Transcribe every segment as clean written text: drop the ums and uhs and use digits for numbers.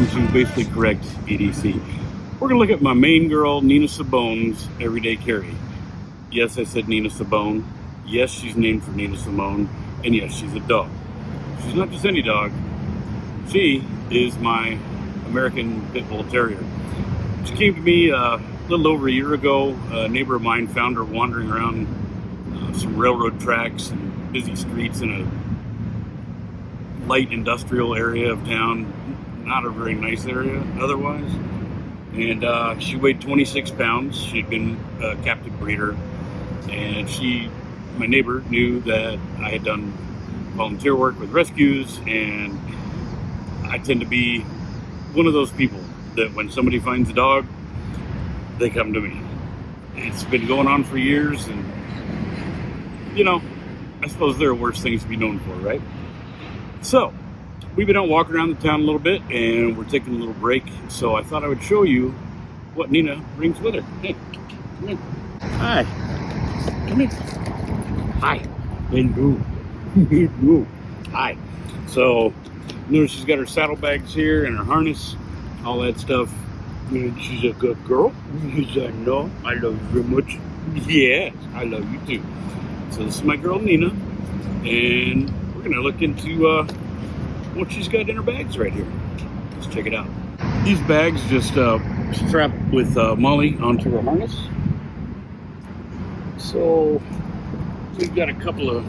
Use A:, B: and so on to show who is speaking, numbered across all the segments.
A: welcome to Basically Correct EDC. We're going to look at my main girl, Nina Sibone's everyday carry. Yes, I said Nina Sibone. Yes, she's named for Nina Simone. And yes, she's a dog. She's not just any dog. She is my American Pit Bull Terrier. She came to me a little over a year ago. A neighbor of mine found her wandering around some railroad tracks and busy streets in a light industrial area of town. Not a very nice area otherwise. And she weighed 26 pounds. She'd been a captive breeder. And my neighbor knew that I had done volunteer work with rescues, and I tend to be one of those people that when somebody finds a dog, they come to me. It's been going on for years, and you know, I suppose there are worse things to be known for, right? So, we've been out walking around the town a little bit, and we're taking a little break, so I thought I would show you what Nina brings with her. Hey, come in. Hi. Come in. Hi. Hello. Hello. Hi. So, notice she's got her saddlebags here and her harness, all that stuff. And she's a good girl. Yes, I know. I love you very much. Yes, I love you too. So this is my girl Nina, and we're gonna look into what she's got in her bags right here. Let's check it out. These bags just strap with Molly onto her harness. So we've got a couple of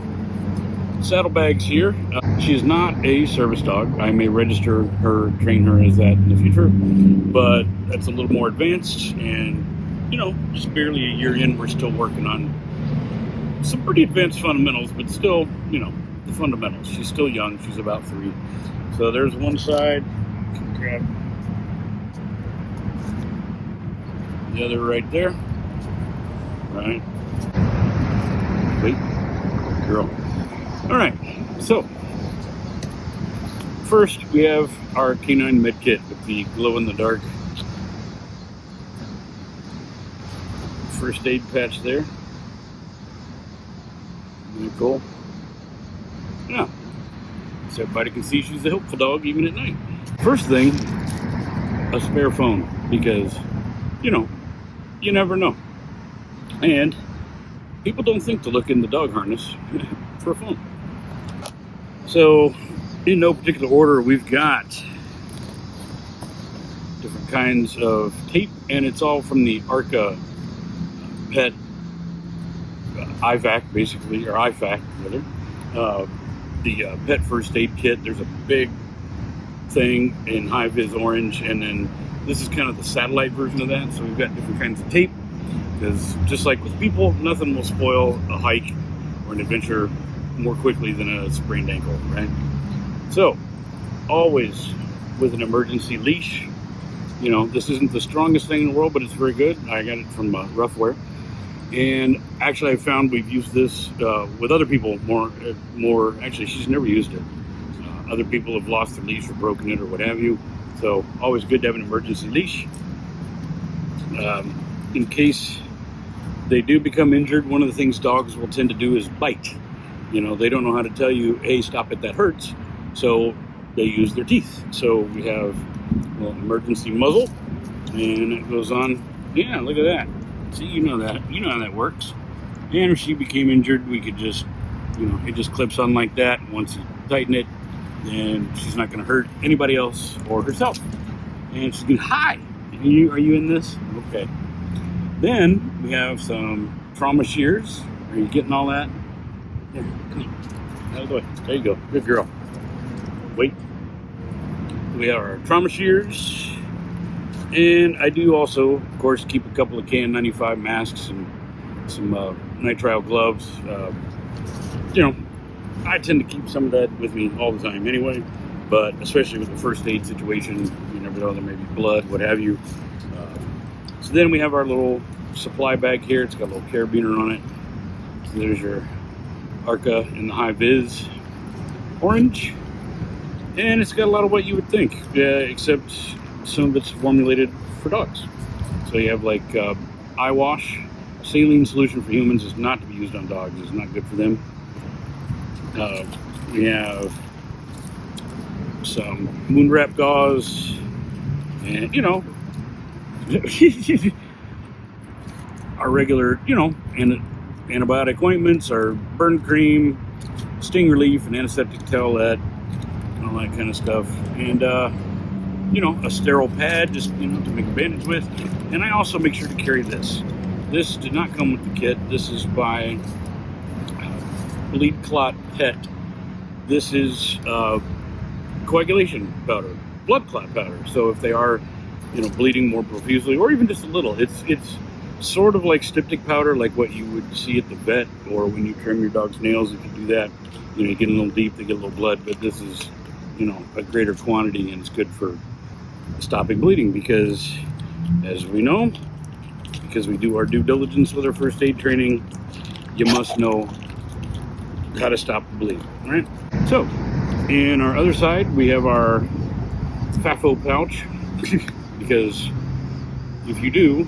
A: saddlebags here. She is not a service dog. I may register her, train her as that in the future, but that's a little more advanced, and you know, just barely a year in, we're still working on some pretty advanced fundamentals, but still, you know, the fundamentals. She's still young. She's about 3. So there's one side. Grab the other right there. Right. Wait. Girl. All right. So first we have our Canine med kit with the glow-in-the-dark first aid patch there. Really cool. Yeah. So everybody can see she's a helpful dog even at night. First thing, a spare phone, because, you know, you never know. And people don't think to look in the dog harness for a phone. So, in no particular order, we've got different kinds of tape, and it's all from the Arca Pet IVAC, basically, or IFAC, rather. The Pet First Aid Kit. There's a big thing in high-vis orange, and then this is kind of the satellite version of that. So we've got different kinds of tape, because just like with people, nothing will spoil a hike or an adventure more quickly than a sprained ankle, right? So, always with an emergency leash. You know, this isn't the strongest thing in the world, but it's very good. I got it from Roughwear. And actually, I found we've used this with other people more. Actually, she's never used it. Other people have lost their leash or broken it or what have you. So, always good to have an emergency leash. In case they do become injured, one of the things dogs will tend to do is bite. You know, they don't know how to tell you, hey, stop it, that hurts. So, they use their teeth. So, we have emergency muzzle, and it goes on. Yeah, look at that. See, you know that. You know how that works. And if she became injured, we could just, you know, it just clips on like that. Once you tighten it, then she's not going to hurt anybody else or herself. And she's going to hide. Are you in this? Okay. Then we have some trauma shears. Are you getting all that? Yeah, come on. Out of the way. There you go. Good girl. Wait. We have our trauma shears. And I do also, of course, keep a couple of KN95 masks and some nitrile gloves. You know, I tend to keep some of that with me all the time anyway, but especially with the first aid situation, you never know, there may be blood, what have you. So then we have our little supply bag here. It's got a little carabiner on it. So there's your Arca in the high-vis orange. And it's got a lot of what you would think, except some of it's formulated for dogs. So you have like eye wash. Saline solution for humans is not to be used on dogs. It's not good for them. We have some moon wrap gauze, And, our regular, antibiotic ointments, our burn cream, sting relief, and antiseptic towelette, and all that kind of stuff. And, a sterile pad just, to make a bandage with. And I also make sure to carry this. This did not come with the kit. This is by Bleed Clot Pet. This is coagulation powder, blood clot powder. So if they are, bleeding more profusely, or even just a little, it's sort of like styptic powder, like what you would see at the vet, or when you trim your dog's nails. If you do that, you get a little deep, they get a little blood. But this is, a greater quantity, and it's good for stopping bleeding, because, as we know, because we do our due diligence with our first aid training, you must know how to stop the bleeding, right? So, in our other side, we have our FAFO pouch, because if you do,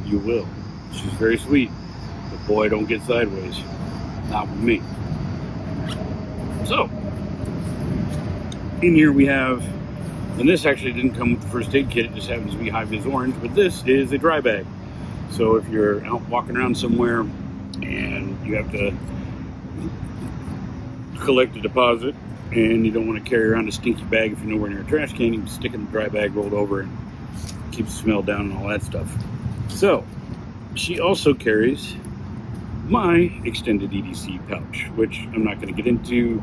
A: you will. She's very sweet, but boy, don't get sideways. Not with me. So, in here we have, and this actually didn't come with the first aid kit, it just happens to be high-vis orange, but this is a dry bag. So if you're out walking around somewhere and you have to collect a deposit and you don't want to carry around a stinky bag if you're nowhere near a trash can, you can stick it in the dry bag rolled over and keep the smell down and all that stuff. So she also carries my extended EDC pouch, which I'm not going to get into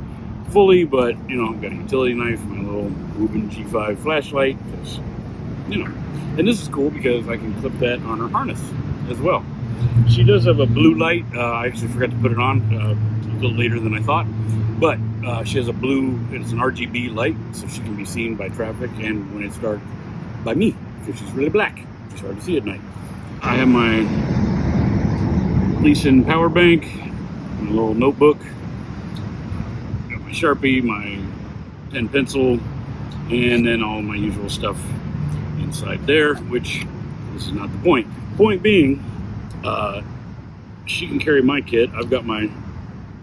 A: fully, but I've got a utility knife, my little Ruben G5 flashlight, because and this is cool because I can clip that on her harness as well. She does have a blue light. I actually forgot to put it on a little later than I thought, but she has a blue, it's an RGB light, so she can be seen by traffic, and when it's dark, by me, because she's really black. It's hard to see at night. I have my Leeson power bank, my little notebook, got my Sharpie, my pen pencil, and then all my usual stuff inside there, which this is not the point. Point being, she can carry my kit. I've got my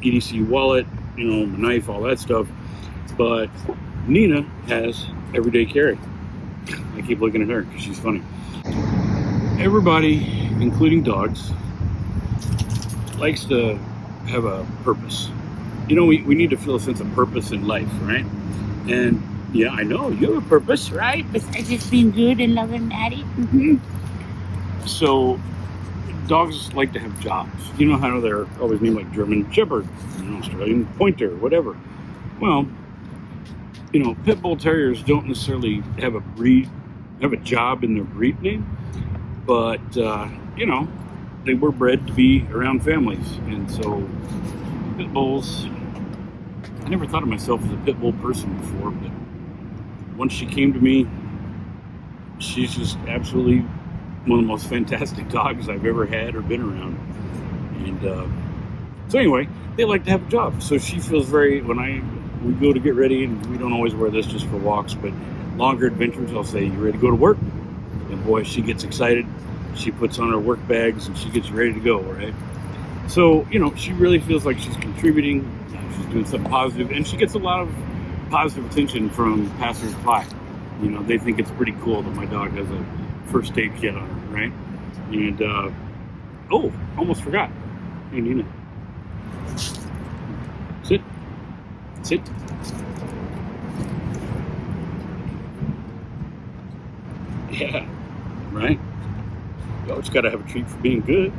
A: EDC wallet, my knife, all that stuff, but Nina has everyday carry. I keep looking at her because she's funny. Everybody, including dogs, likes to have a purpose. We need to feel a sense of purpose in life, right? And yeah, I know you have a purpose, right?
B: Besides just being good and loving Maddie. Mm-hmm.
A: So dogs like to have jobs. You know how they're always named like German Shepherd, Australian Pointer, whatever. Well, Pit Bull Terriers don't necessarily have a job in their breed name, but they were bred to be around families, and so Pit Bulls. I never thought of myself as a Pit Bull person before, but once she came to me, she's just absolutely one of the most fantastic dogs I've ever had or been around. And so anyway, they like to have a job. So she feels we go to get ready, and we don't always wear this just for walks, but longer adventures, I'll say, you ready to go to work? And boy, she gets excited. She puts on her work bags and she gets ready to go, right? So, she really feels like she's contributing. She's doing something positive, and she gets a lot of positive attention from passers-by. They think it's pretty cool that my dog has a first aid kit on her, right? And, almost forgot. Hey, Nina. Sit. Yeah, right? You always got to have a treat for being good.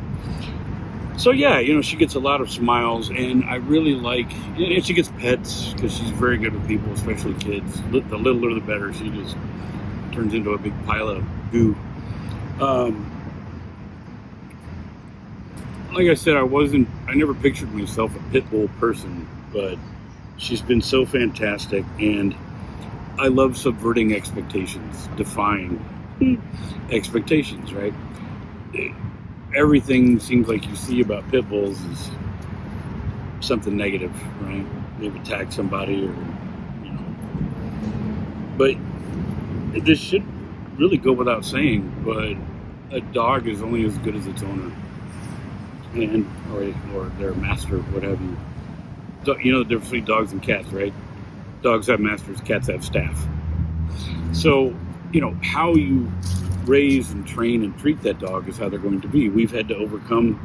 A: So yeah, she gets a lot of smiles, and I really like, and she gets pets because she's very good with people, especially kids. The littler the better. She just turns into a big pile of goo. Like I said, I never pictured myself a pit bull person, but she's been so fantastic, and I love subverting expectations, defying expectations, right? Everything seems like you see about pit bulls is something negative, right? They've attacked somebody, or But this should really go without saying, but a dog is only as good as its owner, and or their master, what have you. The difference between dogs and cats, right? Dogs have masters, cats have staff. So how you raise and train and treat that dog is how they're going to be. We've had to overcome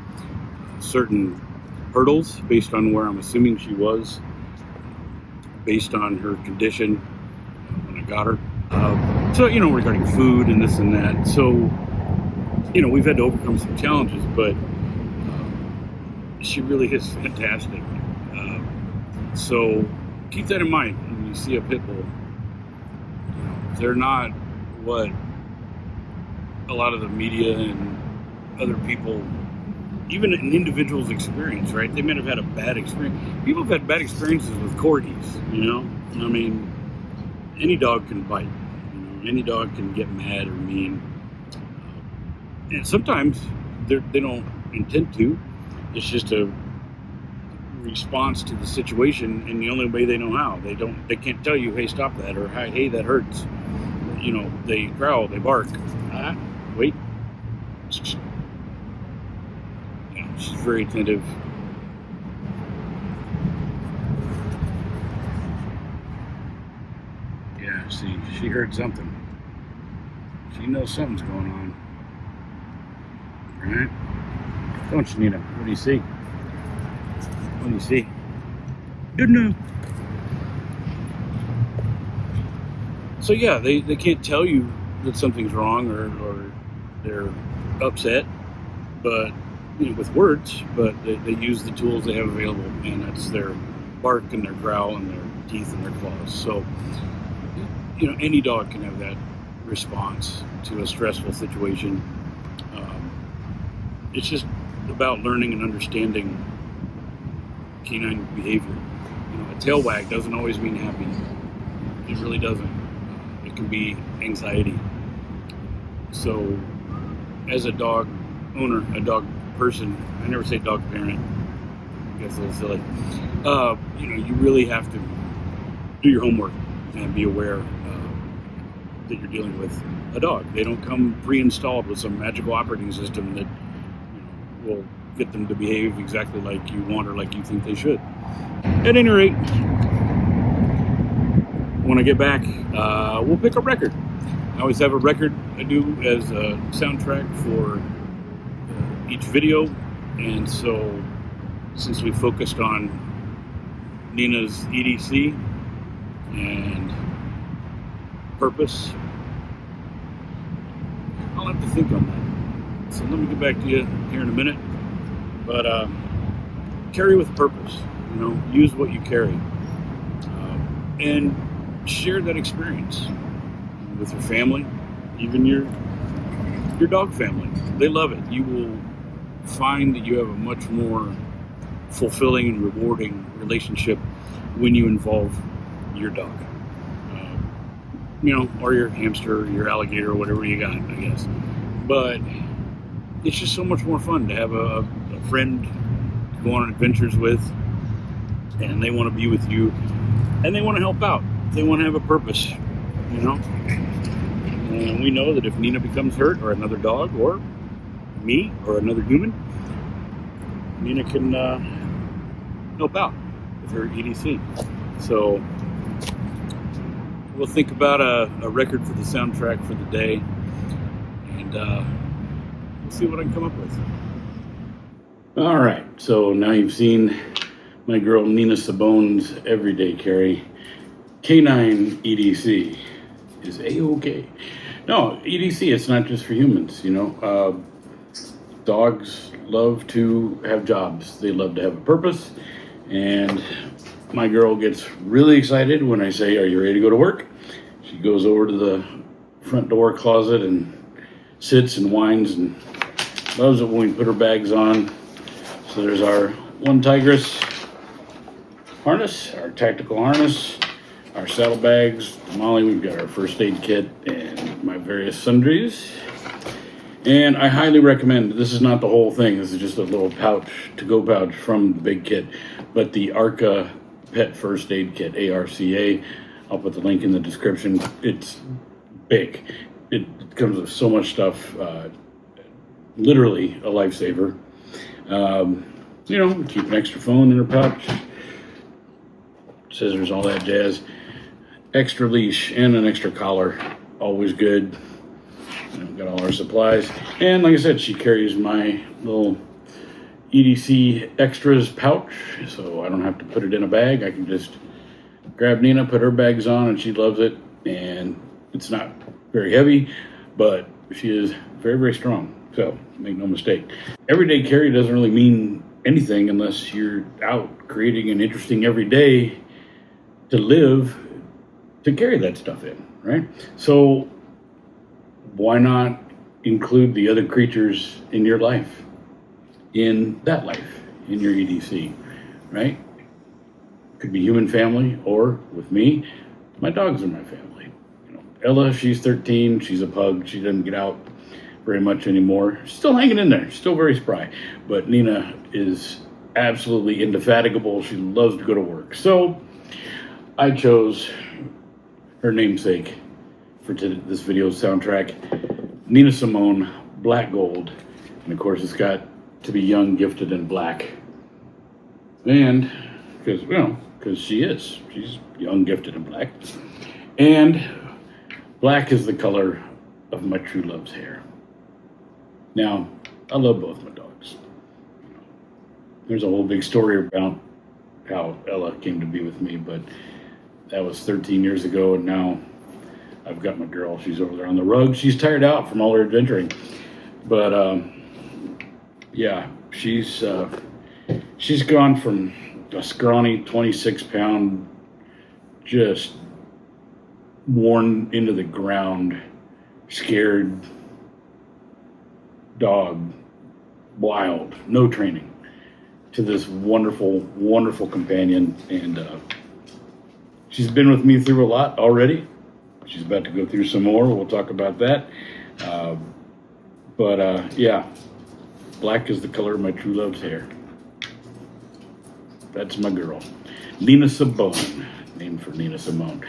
A: certain hurdles based on where I'm assuming she was, based on her condition when I got her. So, regarding food and this and that. So, we've had to overcome some challenges, but she really is fantastic. So keep that in mind when you see a pit bull. They're not what a lot of the media and other people, even an individual's experience, right? They might have had a bad experience. People have had bad experiences with corgis, I mean, any dog can bite. Any dog can get mad or mean. And sometimes they don't intend to. It's just a response to the situation in the only way they know how. They can't tell you, hey, stop that, or hey, that hurts. They growl, they bark. Wait. She's very attentive. Yeah, see, she heard something. She knows something's going on. Right? Don't you, Nina? What do you see? What do you see? Don't know. So yeah, they can't tell you that something's wrong or they're upset, but with words. But they use the tools they have available, and that's their bark and their growl and their teeth and their claws. So any dog can have that response to a stressful situation. It's just about learning and understanding canine behavior. A tail wag doesn't always mean happy. It really doesn't. It can be anxiety. So, as a dog owner, a dog person, I never say dog parent. I guess a little silly. You really have to do your homework and be aware that you're dealing with a dog. They don't come pre-installed with some magical operating system that will get them to behave exactly like you want or like you think they should. At any rate, when I get back, we'll pick a record. I always have a record I do as a soundtrack for each video, and so since we focused on Nina's EDC and purpose, I'll have to think on that. So let me get back to you here in a minute. But carry with purpose, use what you carry. And share that experience with your family, even your dog family. They love it. You will find that you have a much more fulfilling and rewarding relationship when you involve your dog. Or your hamster, or your alligator, or whatever you got, I guess. But it's just so much more fun to have a friend to go on adventures with, and they want to be with you, and they want to help out. They want to have a purpose, And we know that if Nina becomes hurt, or another dog, or me, or another human, Nina can help out with her EDC. So we'll think about a record for the soundtrack for the day, and we'll see what I can come up with. All right, so now you've seen my girl Nina Sibone's everyday carry. Canine EDC is A-OK. No, EDC, it's not just for humans, Dogs love to have jobs. They love to have a purpose. And my girl gets really excited when I say, "Are you ready to go to work?" She goes over to the front door closet and sits and whines and loves it when we put her bags on. So there's our one Tigress harness, our tactical harness, our saddlebags. Molly, we've got our first aid kit and my various sundries. And I highly recommend, this is not the whole thing, this is just a little pouch, to-go pouch from the big kit, but the ARCA Pet First Aid Kit, ARCA, I'll put the link in the description. It's big. It comes with so much stuff, literally a lifesaver. Keep an extra phone in her pouch, scissors, all that jazz, extra leash, and an extra collar always good. Got all our supplies. And like I said, she carries my little EDC extras pouch, so I don't have to put it in a bag. I can just grab Nina, put her bags on, and she loves it. And it's not very heavy, but she is very, very strong. So make no mistake. Everyday carry doesn't really mean anything unless you're out creating an interesting everyday to live to carry that stuff in, right? So why not include the other creatures in your life, in that life, in your EDC, right? Could be human family, or with me, my dogs are my family. You know, Ella, she's 13, she's a pug, she doesn't get out very much anymore. She's still hanging in there, still very spry. But Nina is absolutely indefatigable. She loves to go to work. So I chose her namesake for this video's soundtrack, Nina Sibone, Black Gold. And of course, it's got to be young, gifted, and black. And because she's young, gifted, and black. And black is the color of my true love's hair. Now, I love both my dogs. There's a whole big story about how Ella came to be with me, but that was 13 years ago, and now I've got my girl. She's over there on the rug. She's tired out from all her adventuring. But, yeah, she's gone from a scrawny 26-pound, just worn into the ground, scared dog, wild, no training, to this wonderful, wonderful companion. And she's been with me through a lot already. She's about to go through some more. We'll talk about that. Yeah, black is the color of my true love's hair. That's my girl, Nina Sibone, named for Nina Simone.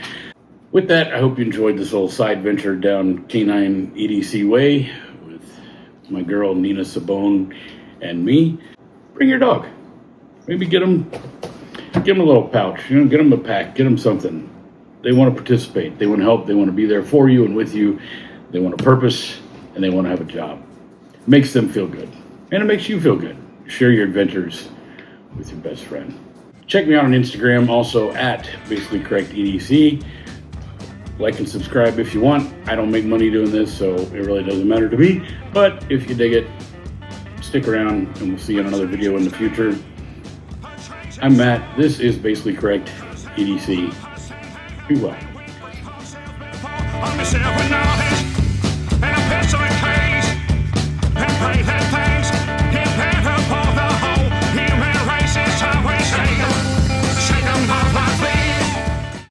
A: With that, I hope you enjoyed this little side venture down Canine EDC way with my girl Nina Sibone and me. Bring your dog. Maybe get them a little pouch. Get them a pack. Get them something. They want to participate. They want to help. They want to be there for you and with you. They want a purpose, and they want to have a job. It makes them feel good, and it makes you feel good. Share your adventures with your best friend. Check me out on Instagram, also at Basically Correct EDC. Like and subscribe if you want. I don't make money doing this, so it really doesn't matter to me. But if you dig it, stick around, and we'll see you in another video in the future. I'm Matt. This is Basically Correct EDC. Be well.